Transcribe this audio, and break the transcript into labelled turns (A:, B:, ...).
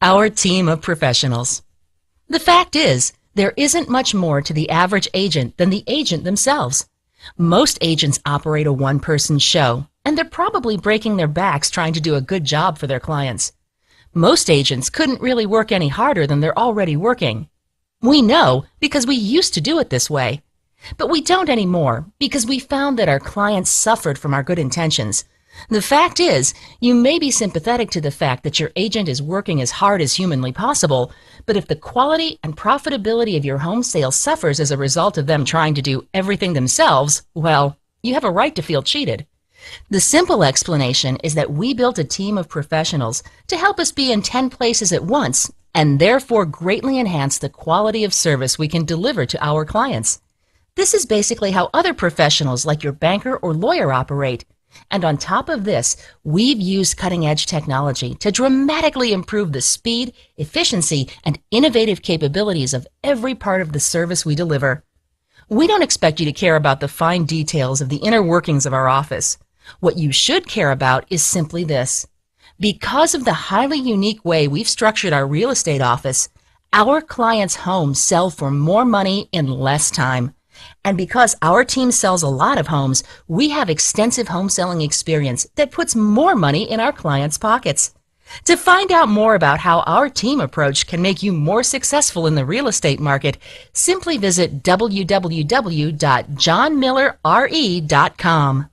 A: Our team of professionals. The fact is, there isn't much more to the average agent than the agent themselves. Most agents operate a one-person show, and they're probably breaking their backs trying to do a good job for their clients. Most agents couldn't really work any harder than they're already working. We know because we used to do it this way. But we don't anymore because we found that our clients suffered from our good intentions. The fact is, you may be sympathetic to the fact that your agent is working as hard as humanly possible, but if the quality and profitability of your home sale suffers as a result of them trying to do everything themselves, well, you have a right to feel cheated. The simple explanation is that we built a team of professionals to help us be in 10 places at once and therefore greatly enhance the quality of service we can deliver to our clients. This is basically how other professionals like your banker or lawyer operate. And on top of this, we've used cutting-edge technology to dramatically improve the speed, efficiency, and innovative capabilities of every part of the service we deliver. We don't expect you to care about the fine details of the inner workings of our office. What you should care about is simply this. Because of the highly unique way we've structured our real estate office, our clients' homes sell for more money in less time. And because our team sells a lot of homes, we have extensive home selling experience that puts more money in our clients' pockets. To find out more about how our team approach can make you more successful in the real estate market, simply visit www.johnmillerre.com.